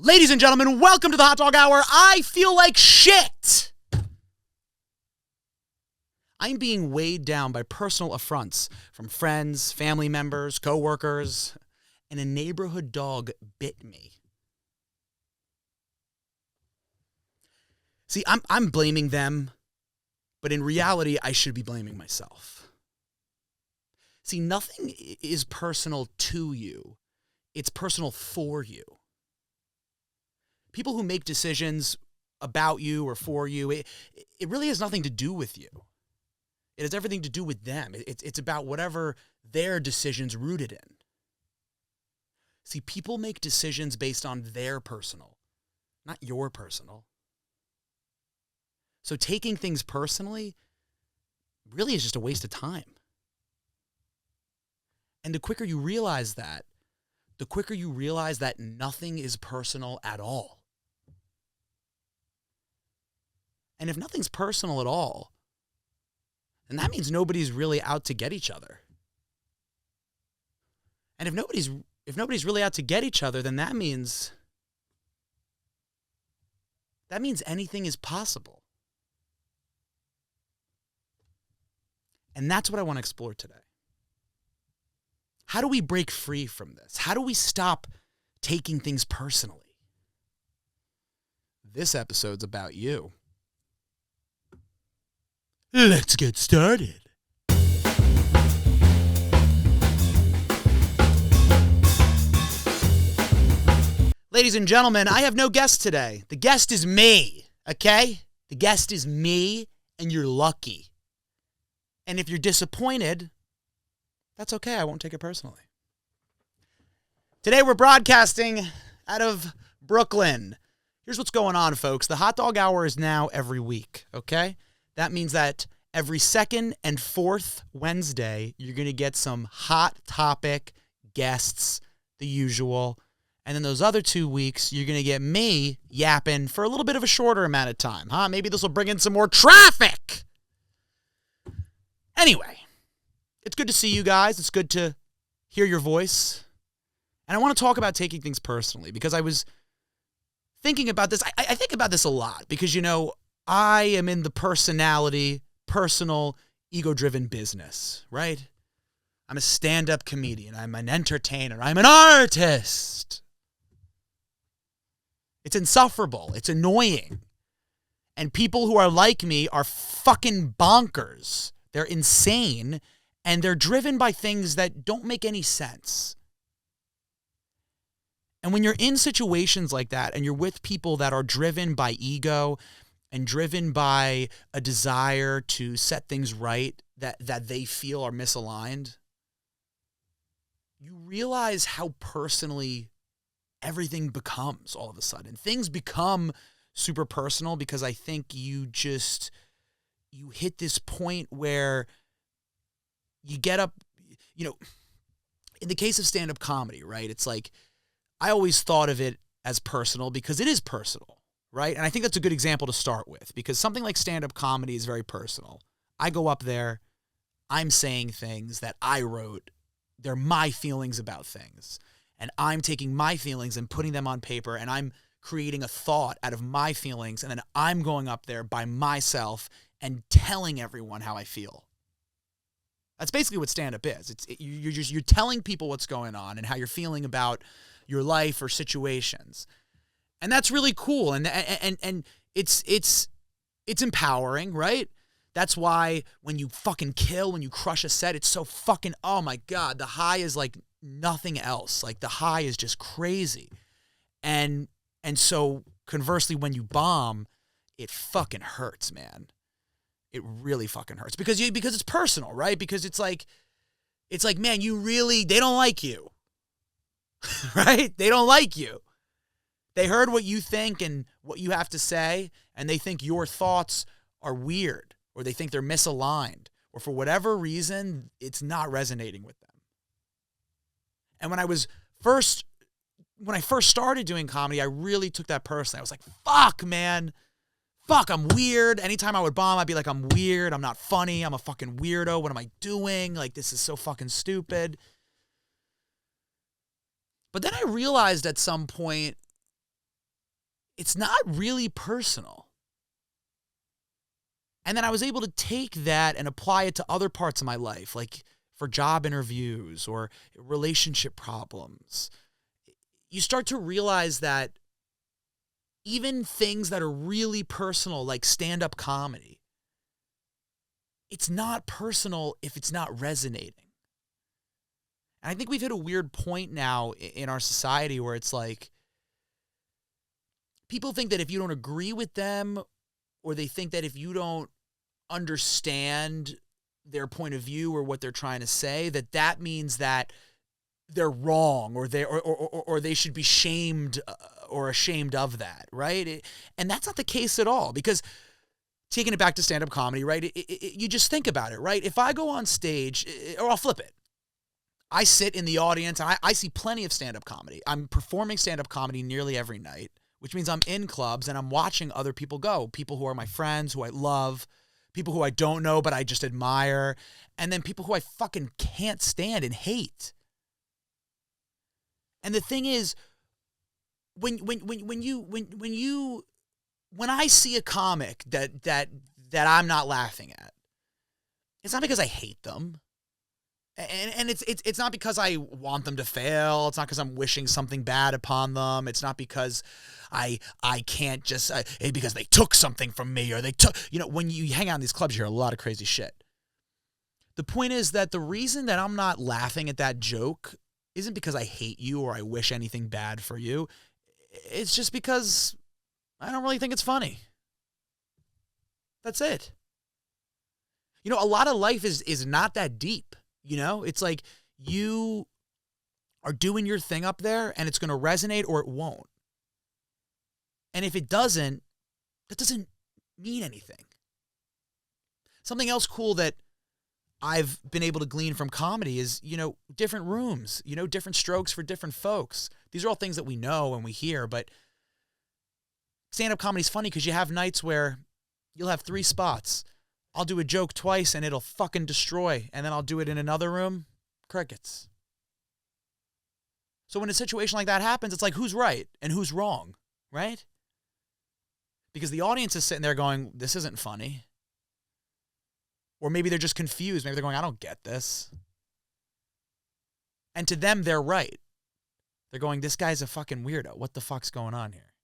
Ladies and gentlemen, welcome to the Hotdog Hour. I feel like shit. I'm being weighed down by personal affronts from friends, family members, coworkers, and a neighborhood dog bit me. See, I'm blaming them, but in reality, I should be blaming myself. See, nothing is personal to you. It's personal for you. People who make decisions about you or for you, it really has nothing to do with you. It has everything to do with them. It's about whatever their decision's rooted in. See, people make decisions based on their personal, not your personal. So taking things personally really is just a waste of time. And the quicker you realize that, the quicker you realize that nothing is personal at all. And if nothing's personal at all, then that means nobody's really out to get each other. And if nobody's really out to get each other, then that means anything is possible. And that's what I want to explore today. How do we break free from this? How do we stop taking things personally? This episode's about you. Let's get started. Ladies and gentlemen, I have no guest today. The guest is me, okay? The guest is me, and you're lucky. And if you're disappointed, that's okay. I won't take it personally. Today we're broadcasting out of Brooklyn. Here's what's going on, folks. The Hotdog Hour is now every week, okay? That means that every second and fourth Wednesday, you're going to get some hot topic guests, the usual. And then those other 2 weeks, you're going to get me yapping for a little bit of a shorter amount of time, huh? Maybe this will bring in some more traffic. Anyway, it's good to see you guys. It's good to hear your voice. And I want to talk about taking things personally because I was thinking about this. I think about this a lot because, you know, I am in the personal, ego-driven business, right? I'm a stand-up comedian. I'm an entertainer. I'm an artist. It's insufferable. It's annoying. And people who are like me are fucking bonkers. They're insane, and they're driven by things that don't make any sense. And when you're in situations like that and you're with people that are driven by ego and driven by a desire to set things right that they feel are misaligned, you realize how personally everything becomes all of a sudden. Things become super personal because I think you hit this point where you get up, you know, in the case of stand-up comedy, right? It's like, I always thought of it as personal because it is personal, right? And I think that's a good example to start with because something like stand-up comedy is very personal. I go up there, I'm saying things that I wrote. They're my feelings about things. And I'm taking my feelings and putting them on paper, and I'm creating a thought out of my feelings, and then I'm going up there by myself and telling everyone how I feel. That's basically what stand-up is. You're telling people what's going on and how you're feeling about your life or situations. And that's really cool. And it's empowering, right? That's why when you fucking kill, when you crush a set, it's so fucking, oh my God, the high is like nothing else. Like the high is just crazy. And so conversely, when you bomb, it fucking hurts, man. It really fucking hurts because it's personal, right? Because it's like, man, they don't like you, right? They don't like you. They heard what you think and what you have to say, and they think your thoughts are weird, or they think they're misaligned, or for whatever reason, it's not resonating with them. And when I first started doing comedy, I really took that personally. I was like, fuck, man. Fuck, I'm weird. Anytime I would bomb, I'd be like, I'm weird. I'm not funny. I'm a fucking weirdo. What am I doing? Like, this is so fucking stupid. But then I realized at some point it's not really personal. And then I was able to take that and apply it to other parts of my life, like for job interviews or relationship problems. You start to realize that even things that are really personal, like stand-up comedy, it's not personal if it's not resonating. And I think we've hit a weird point now in our society where it's like people think that if you don't agree with them, or they think that if you don't understand their point of view or what they're trying to say, that means that they're wrong, or they should be shamed or ashamed of that, right? And that's not the case at all, because taking it back to stand-up comedy, right? You just think about it, right? If I go on stage, or I'll flip it. I sit in the audience, and I see plenty of stand-up comedy. I'm performing stand-up comedy nearly every night, which means I'm in clubs and I'm watching other people go. People who are my friends, who I love, people who I don't know but I just admire, and then people who I fucking can't stand and hate. And the thing is, when I see a comic that I'm not laughing at, it's not because I hate them. And it's not because I want them to fail. It's not because I'm wishing something bad upon them. It's not because I can't just because they took something from me, or they took, when you hang out in these clubs, you hear a lot of crazy shit. The point is that the reason that I'm not laughing at that joke isn't because I hate you or I wish anything bad for you. It's just because I don't really think it's funny. That's it. A lot of life is not that deep. It's like you are doing your thing up there and it's going to resonate or it won't. And if it doesn't, that doesn't mean anything. Something else cool that I've been able to glean from comedy is, different rooms, different strokes for different folks. These are all things that we know and we hear, but stand-up comedy is funny because you have nights where you'll have 3 spots. I'll do a joke twice and it'll fucking destroy. And then I'll do it in another room. Crickets. So when a situation like that happens, it's like, who's right and who's wrong, right? Because the audience is sitting there going, this isn't funny. Or maybe they're just confused. Maybe they're going, I don't get this. And to them, they're right. They're going, this guy's a fucking weirdo. What the fuck's going on here?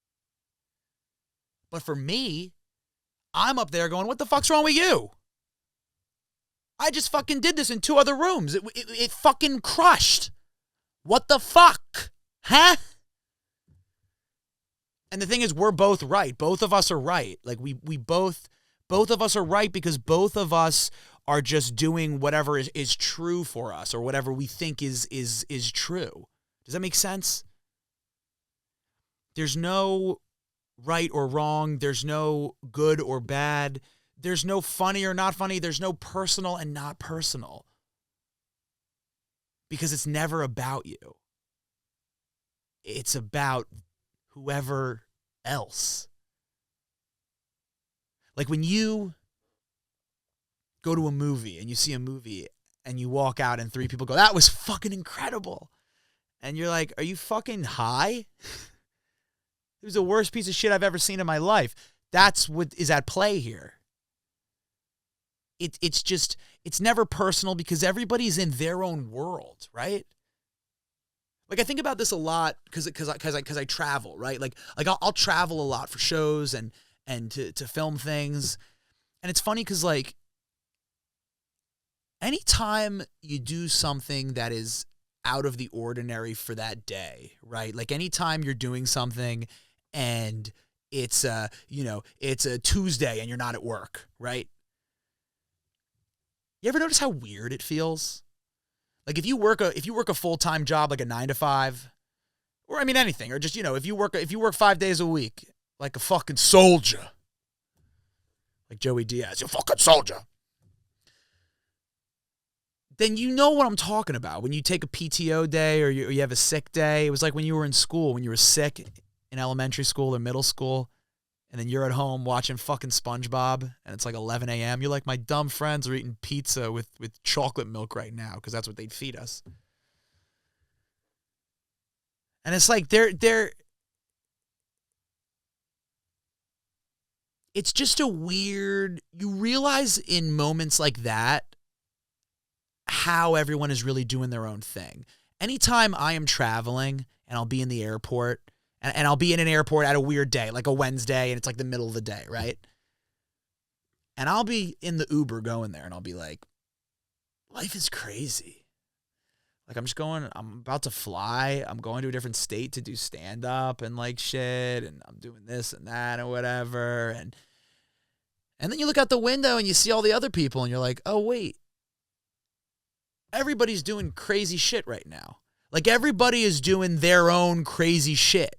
But for me, I'm up there going, what the fuck's wrong with you? I just fucking did this in 2 other rooms. It fucking crushed. What the fuck? Huh? And the thing is, we're both right. Both of us are right. Like we both of us are right because both of us are just doing whatever is true for us, or whatever we think is true. Does that make sense? There's no right or wrong. There's no good or bad. There's no funny or not funny. There's no personal and not personal. Because it's never about you. It's about whoever else. Like when you go to a movie and you see a movie and you walk out and 3 people go, that was fucking incredible. And you're like, are you fucking high? It was the worst piece of shit I've ever seen in my life. That's what is at play here. It's never personal because everybody's in their own world, right? Like I think about this a lot because I travel, right? Like I'll travel a lot for shows and to film things. And it's funny because like anytime you do something that is out of the ordinary for that day, right? Like anytime you're doing something and it's a Tuesday and you're not at work, right? You ever notice how weird it feels? Like if you work a full-time job, like a 9 to 5, or I mean anything, or just, if you work 5 days a week, like a fucking soldier, like Joey Diaz, you fucking soldier, then you know what I'm talking about. When you take a PTO day or you have a sick day, it was like when you were in school, when you were sick in elementary school or middle school, and then you're at home watching fucking SpongeBob, and it's like 11 a.m. You're like, my dumb friends are eating pizza with chocolate milk right now because that's what they'd feed us. And it's like they're it's just a weird, you realize in moments like that how everyone is really doing their own thing. Anytime I am traveling and I'll be in the airport, and I'll be in an airport at a weird day, like a Wednesday, and it's like the middle of the day, right? And I'll be in the Uber going there, and I'll be like, life is crazy. Like, I'm about to fly. I'm going to a different state to do stand-up and like shit, and I'm doing this and that and whatever. And then you look out the window and you see all the other people, and you're like, oh, wait. Everybody's doing crazy shit right now. Like, everybody is doing their own crazy shit.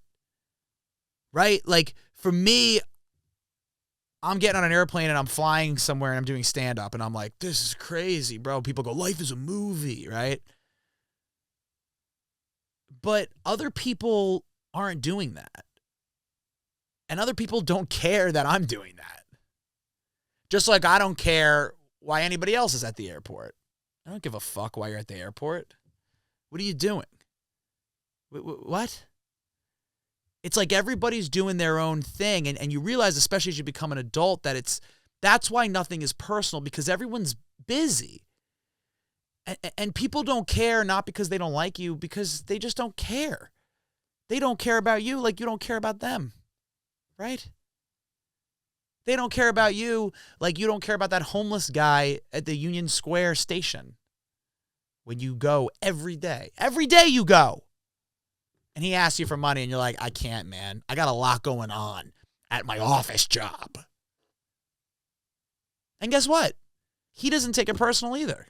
Right? Like, for me, I'm getting on an airplane and I'm flying somewhere and I'm doing stand-up, and I'm like, this is crazy, bro. People go, life is a movie, right? But other people aren't doing that. And other people don't care that I'm doing that. Just like I don't care why anybody else is at the airport. I don't give a fuck why you're at the airport. What are you doing? What? It's like everybody's doing their own thing. And you realize, especially as you become an adult, that that's why nothing is personal, because everyone's busy. And people don't care, not because they don't like you, because they just don't care. They don't care about you like you don't care about them. Right? They don't care about you like you don't care about that homeless guy at the Union Square station when you go every day. Every day you go. And he asks you for money and you're like, I can't, man. I got a lot going on at my office job. And guess what? He doesn't take it personal either.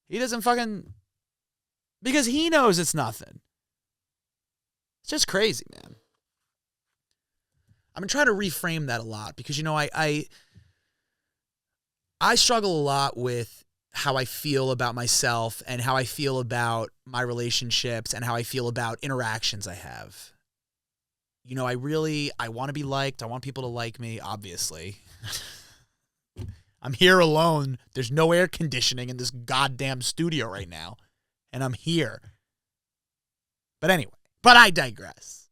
He doesn't because he knows it's nothing. It's just crazy, man. I'm trying to reframe that a lot because, I struggle a lot with how I feel about myself and how I feel about my relationships and how I feel about interactions I have. I want to be liked. I want people to like me, obviously. I'm here alone. There's no air conditioning in this goddamn studio right now. And I'm here. But anyway, I digress.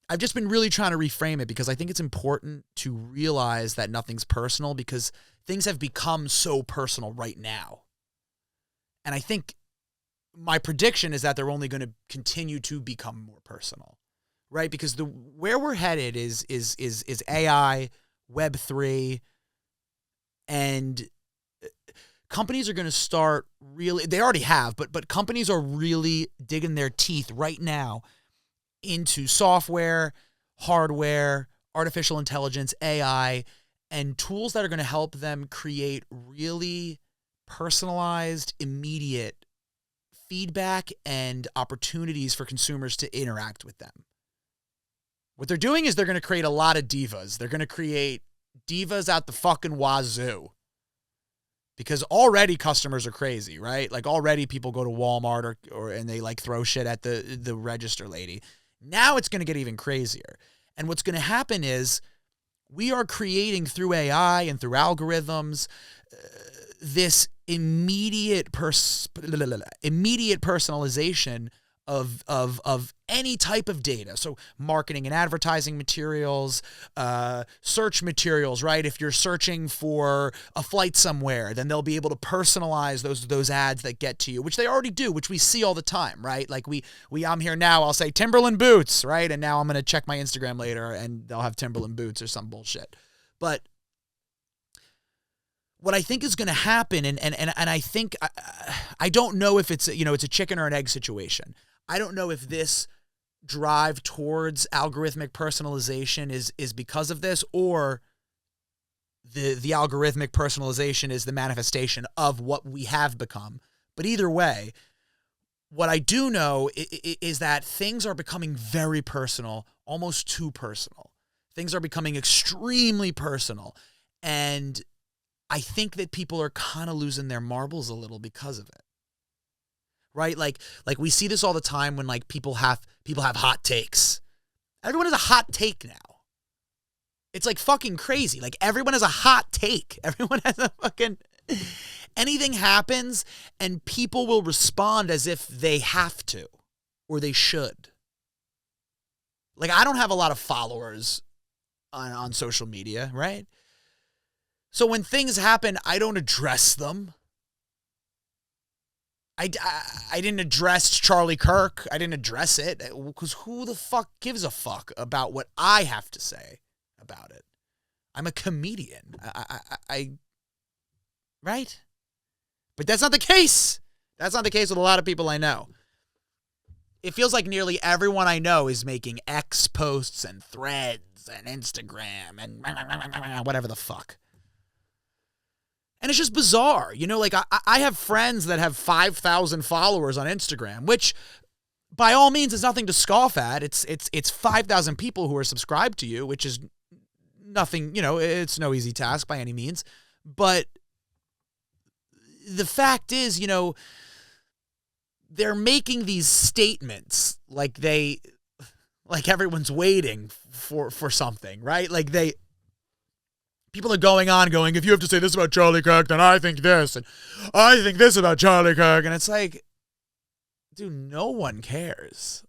I've just been really trying to reframe it because I think it's important to realize that nothing's personal because things have become so personal right now. And I think my prediction is that they're only going to continue to become more personal, right? Because where we're headed is AI, Web3, and companies are going to start they already have, but companies are really digging their teeth right now into software, hardware, artificial intelligence, AI, and tools that are going to help them create really personalized, immediate feedback and opportunities for consumers to interact with them. What they're doing is they're going to create a lot of divas. They're going to create divas out the fucking wazoo. Because already customers are crazy, right? Like already people go to Walmart and they like throw shit at the register lady. Now it's going to get even crazier. And what's going to happen is we are creating through AI and through algorithms this immediate personalization of any type of data. So marketing and advertising materials, search materials, right? If you're searching for a flight somewhere, then they'll be able to personalize those ads that get to you, which they already do, which we see all the time, right? Like I'm here now, I'll say Timberland boots, right? And now I'm going to check my Instagram later and they'll have Timberland boots or some bullshit. But what I think is going to happen, and I think, I don't know if it's, it's a chicken or an egg situation. I don't know if this drive towards algorithmic personalization is because of this, or the algorithmic personalization is the manifestation of what we have become. But either way, what I do know is that things are becoming very personal, almost too personal. Things are becoming extremely personal. And I think that people are kind of losing their marbles a little because of it. Right? Like we see this all the time when like people have hot takes. Everyone has a hot take now. It's like fucking crazy. Like everyone has a hot take. Everyone has a fucking anything happens and people will respond as if they have to or they should. Like, I don't have a lot of followers on social media, right? So when things happen, I don't address them. I didn't address Charlie Kirk. I didn't address it because who the fuck gives a fuck about what I have to say about it? I'm a comedian. Right? But that's not the case. That's not the case with a lot of people I know. It feels like nearly everyone I know is making X posts and threads and Instagram and whatever the fuck. And it's just bizarre. You know, like I have friends that have 5,000 followers on Instagram, which by all means is nothing to scoff at. It's 5,000 people who are subscribed to you, which is nothing, you know, it's no easy task by any means. But the fact is, you know, they're making these statements like everyone's waiting for something, right? Like people are going, if you have to say this about Charlie Kirk, then I think this, and I think this about Charlie Kirk. And it's like, dude, no one cares.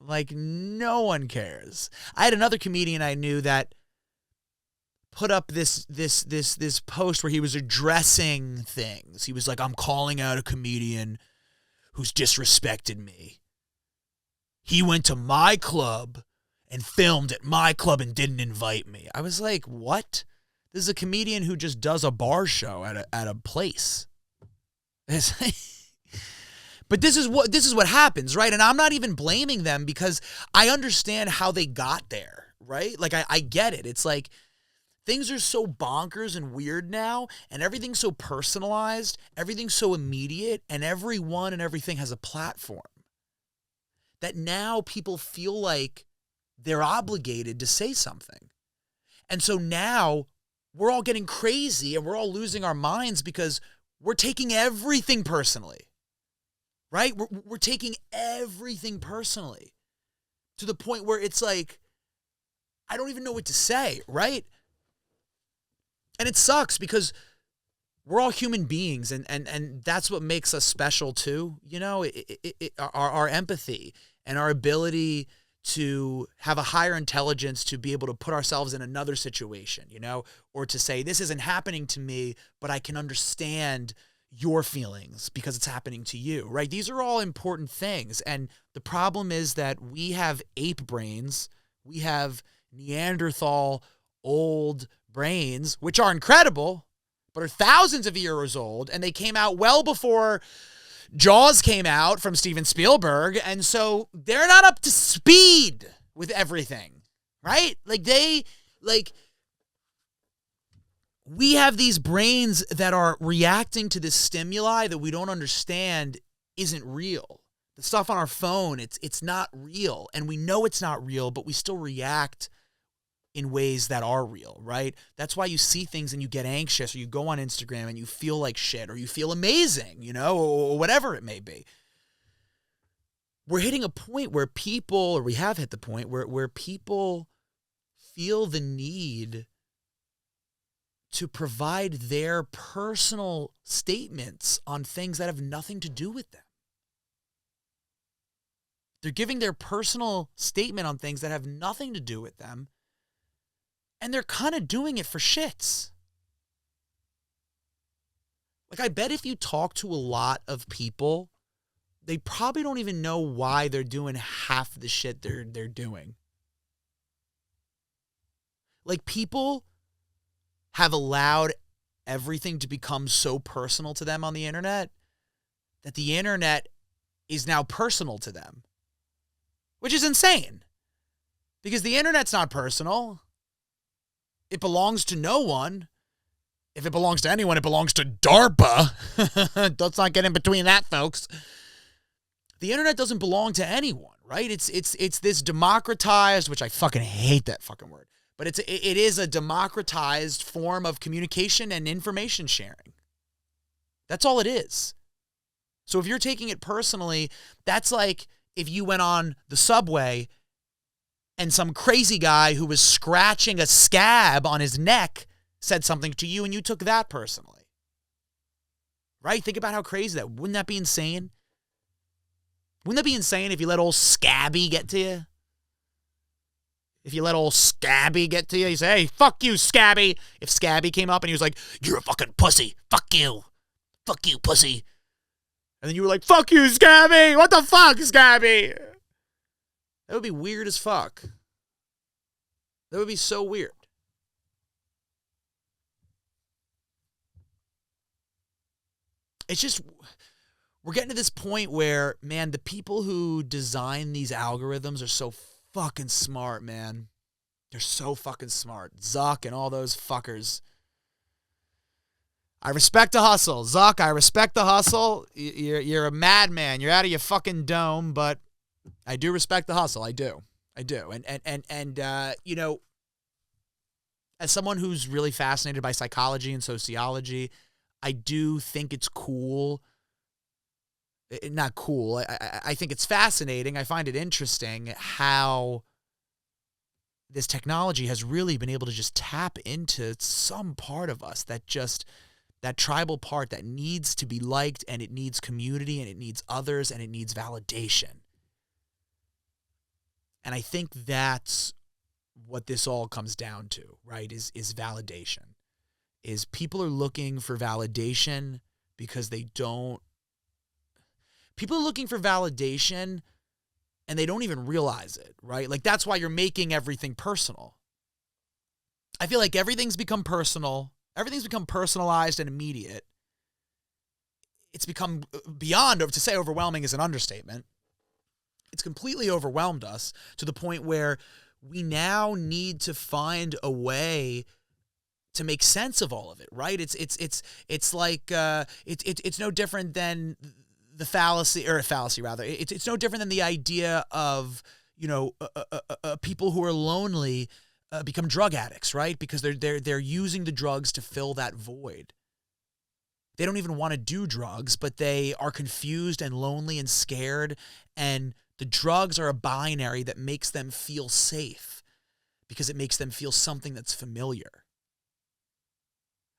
Like, no one cares. I had another comedian I knew that put up this post where he was addressing things. He was like, I'm calling out a comedian who's disrespected me. He went to my club and filmed at my club and didn't invite me. I was like, what? This is a comedian who just does a bar show at a place. But this is what happens, right? And I'm not even blaming them because I understand how they got there, right? Like I get it. It's like things are so bonkers and weird now, and everything's so personalized, everything's so immediate, and everyone and everything has a platform that now people feel like they're obligated to say something. And so now we're all getting crazy and we're all losing our minds because we're taking everything personally, right? We're taking everything personally to the point where it's like, I don't even know what to say, right? And it sucks because we're all human beings and that's what makes us special too. You know, our empathy and our ability to have a higher intelligence to be able to put ourselves in another situation, you know, or to say, this isn't happening to me, but I can understand your feelings because it's happening to you, right? These are all important things. And the problem is that we have ape brains. We have Neanderthal old brains, which are incredible, but are thousands of years old. And they came out well before Jaws came out from Steven Spielberg, and so they're not up to speed with everything, right? We have these brains that are reacting to this stimuli that we don't understand isn't real. The stuff on our phone, it's not real, and we know it's not real, but we still react in ways that are real, right? That's why you see things and you get anxious, or you go on Instagram and you feel like shit, or you feel amazing, you know, or whatever it may be. We're hitting a point where people, or we have hit the point where people feel the need to provide their personal statements on things that have nothing to do with them. They're giving their personal statement on things that have nothing to do with them. And they're kind of doing it for shits. Like, I bet if you talk to a lot of people, they probably don't even know why they're doing half the shit they're doing. Like, people have allowed everything to become so personal to them on the internet that the internet is now personal to them, which is insane because the internet's not personal. It belongs to no one. If it belongs to anyone, it belongs to DARPA. Let's not get in between that, folks. The internet doesn't belong to anyone, right? It's this democratized, which I fucking hate that fucking word, but it is a democratized form of communication and information sharing. That's all it is. So if you're taking it personally, that's like if you went on the subway and some crazy guy who was scratching a scab on his neck said something to you and you took that personally. Right? Think about how crazy that. Wouldn't that be insane? Wouldn't that be insane if you let old Scabby get to you? If you let old Scabby get to you, you say, hey, fuck you, Scabby. If Scabby came up and he was like, you're a fucking pussy. Fuck you, pussy. And then you were like, fuck you, Scabby. What the fuck, Scabby? That would be weird as fuck. That would be so weird. It's just, we're getting to this point where, man, the people who design these algorithms are so fucking smart, man. They're so fucking smart. Zuck and all those fuckers. I respect the hustle. Zuck, I respect the hustle. You're a madman. You're out of your fucking dome, but I do respect the hustle. I do. And you know, as someone who's really fascinated by psychology and sociology, I do think it's cool. Not cool. I think it's fascinating. I find it interesting how this technology has really been able to just tap into some part of us that tribal part that needs to be liked, and it needs community, and it needs others, and it needs validation. And I think that's what this all comes down to, right? Is validation. Is people are looking for validation because people are looking for validation and they don't even realize it, right? Like, that's why you're making everything personal. I feel like everything's become personal. Everything's become personalized and immediate. It's become beyond, to say overwhelming is an understatement. It's completely overwhelmed us to the point where we now need to find a way to make sense of all of it, right? It's like it's no different than the fallacy rather. It's no different than the idea of, you know, people who are lonely become drug addicts, right? Because they're using the drugs to fill that void. They don't even want to do drugs, but they are confused and lonely and scared, and the drugs are a binary that makes them feel safe because it makes them feel something that's familiar.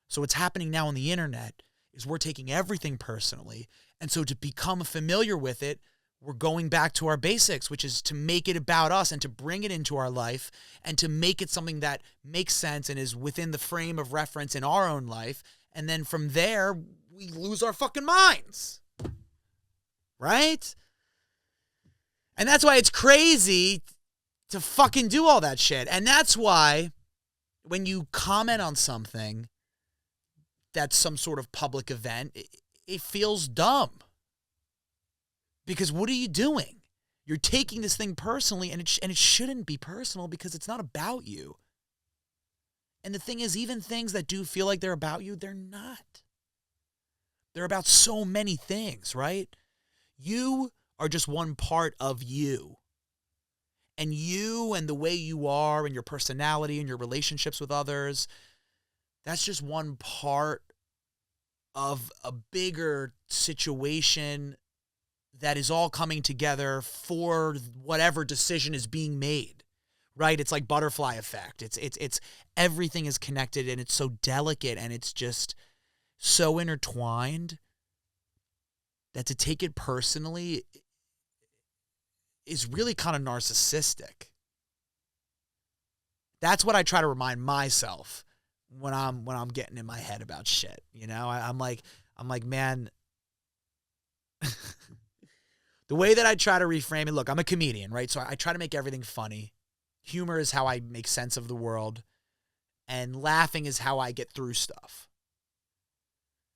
So what's happening now on the internet is we're taking everything personally, and so to become familiar with it, we're going back to our basics, which is to make it about us and to bring it into our life and to make it something that makes sense and is within the frame of reference in our own life. And then from there, we lose our fucking minds. Right? And that's why it's crazy to fucking do all that shit. And that's why when you comment on something that's some sort of public event, it feels dumb. Because what are you doing? You're taking this thing personally, and it shouldn't be personal because it's not about you. And the thing is, even things that do feel like they're about you, they're not. They're about so many things, right? You are just one part of you. And you and the way you are and your personality and your relationships with others, that's just one part of a bigger situation that is all coming together for whatever decision is being made, right? It's like butterfly effect. It's everything is connected, and it's so delicate, and it's just so intertwined that to take it personally is really kind of narcissistic. That's what I try to remind myself when I'm getting in my head about shit. You know, I'm like, man. The way that I try to reframe it, look, I'm a comedian, right? So I try to make everything funny. Humor is how I make sense of the world. And laughing is how I get through stuff.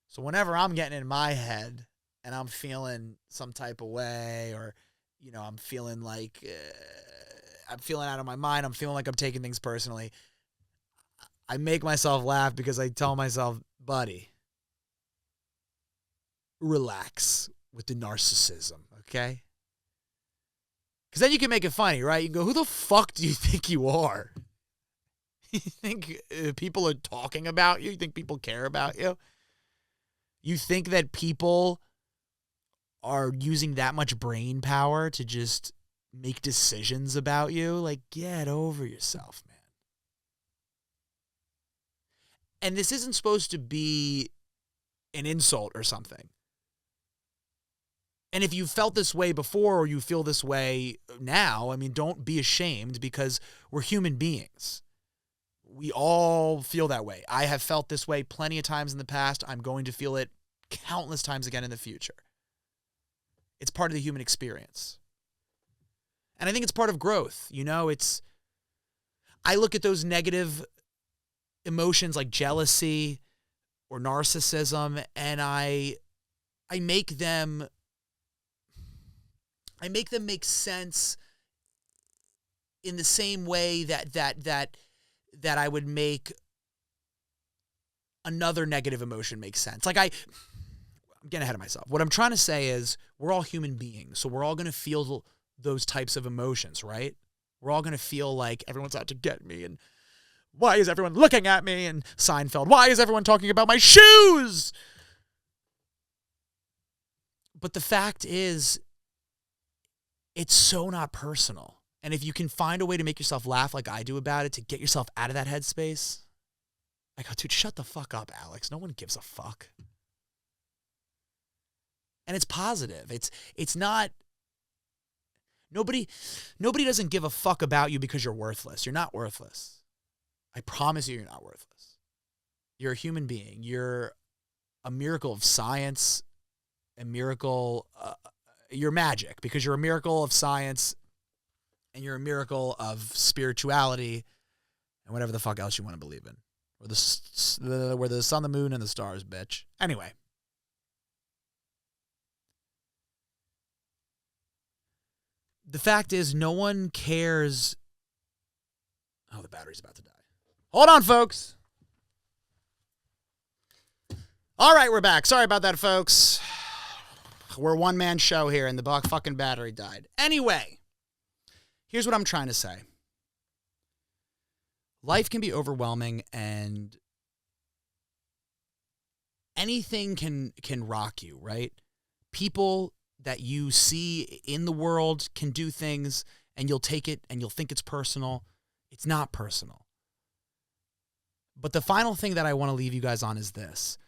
So whenever I'm getting in my head and I'm feeling some type of way, or, you know, I'm feeling like, I'm feeling out of my mind, I'm feeling like I'm taking things personally, I make myself laugh because I tell myself, buddy, relax with the narcissism, okay? Because then you can make it funny, right? You can go, who the fuck do you think you are? You think people are talking about you? You think people care about you? You think that people are using that much brain power to just make decisions about you? Like, get over yourself, man. And this isn't supposed to be an insult or something. And if you felt this way before, or you feel this way now. I mean, don't be ashamed, because we're human beings. We all feel that way. I have felt this way plenty of times in the past. I'm going to feel it countless times again in the future. It's part of the human experience. And I think it's part of growth. You know, I look at those negative emotions like jealousy or narcissism, and I make them make sense in the same way that I would make another negative emotion make sense. Like I'm getting ahead of myself. What I'm trying to say is we're all human beings, so we're all going to feel those types of emotions, right? We're all going to feel like everyone's out to get me, and why is everyone looking at me? And Seinfeld, why is everyone talking about my shoes? But the fact is, it's so not personal. And if you can find a way to make yourself laugh like I do about it, to get yourself out of that headspace, I go, dude, shut the fuck up, Alex. No one gives a fuck. And it's positive. It's not, nobody doesn't give a fuck about you because you're worthless. You're not worthless. I promise you're not worthless. You're a human being. You're a miracle of science, a miracle, you're magic, because you're a miracle of science, and you're a miracle of spirituality, and whatever the fuck else you want to believe in. Or where the sun, the moon, and the stars, bitch. Anyway. The fact is, no one cares. Oh, the battery's about to die. Hold on, folks. All right, we're back. Sorry about that, folks. We're a one-man show here, and the fucking battery died. Anyway, here's what I'm trying to say. Life can be overwhelming, and anything can rock you, right? People that you see in the world can do things, and you'll take it and you'll think it's personal. It's not personal. But the final thing that I want to leave you guys on is this.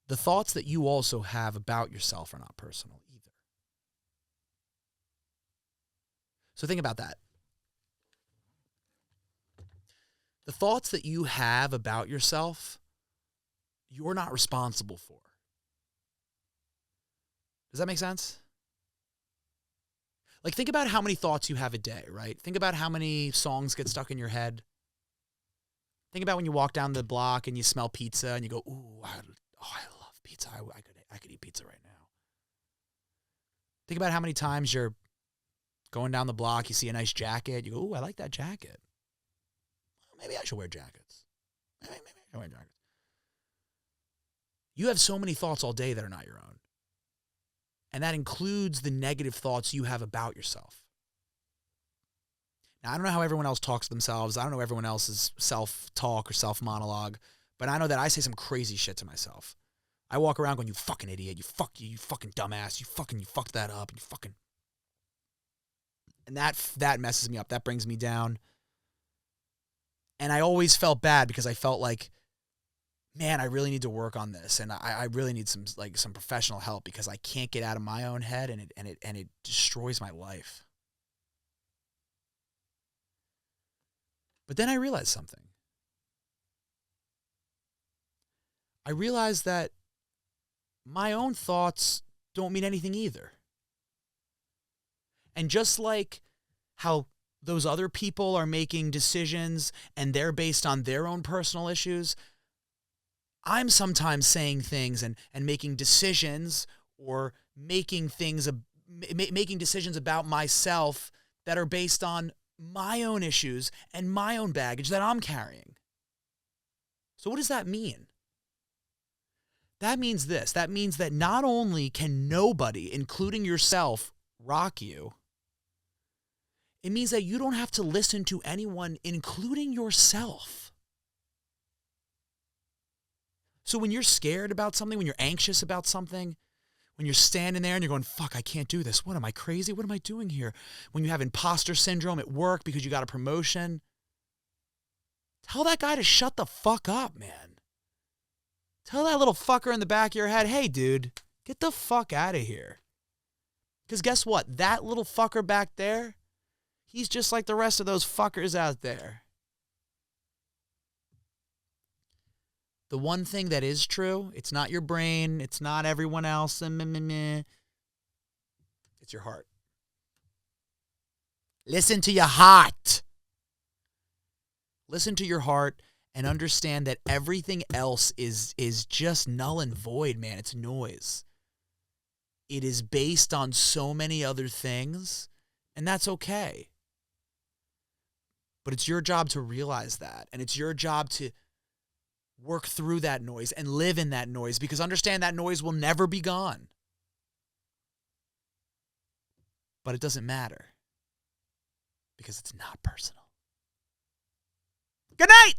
The thoughts that you also have about yourself are not personal either. So think about that. The thoughts that you have about yourself, you're not responsible for. Does that make sense? Like, think about how many thoughts you have a day, right? Think about how many songs get stuck in your head. Think about when you walk down the block and you smell pizza and you go, ooh, I love pizza. I could eat pizza right now. Think about how many times you're going down the block, you see a nice jacket, you go, ooh, I like that jacket. Well, maybe I should wear jackets. Maybe I should wear jackets. You have so many thoughts all day that are not your own. And that includes the negative thoughts you have about yourself. Now, I don't know how everyone else talks to themselves. I don't know everyone else's self-talk or self-monologue. But I know that I say some crazy shit to myself. I walk around going, you fucking idiot. You fucking dumbass. You fucked that up. And that messes me up. That brings me down. And I always felt bad because I felt like, man, I really need to work on this, and I really need some professional help because I can't get out of my own head, and it destroys my life. But then I realized something. I realized that my own thoughts don't mean anything either. And just like how those other people are making decisions and they're based on their own personal issues, I'm sometimes saying things and making decisions or making decisions about myself that are based on my own issues and my own baggage that I'm carrying. So what does that mean? That means this. That means that not only can nobody, including yourself, rock you, it means that you don't have to listen to anyone, including yourself. So when you're scared about something, when you're anxious about something, when you're standing there and you're going, fuck, I can't do this. What, am I crazy? What am I doing here? When you have imposter syndrome at work because you got a promotion, tell that guy to shut the fuck up, man. Tell that little fucker in the back of your head, hey, dude, get the fuck out of here. Because guess what? That little fucker back there, he's just like the rest of those fuckers out there. The one thing that is true, it's not your brain, it's not everyone else, it's your heart. Listen to your heart. Listen to your heart and understand that everything else is just null and void, man. It's noise. It is based on so many other things, and that's okay. But it's your job to realize that, and it's your job to work through that noise and live in that noise, because understand that noise will never be gone. But it doesn't matter, because it's not personal. Good night!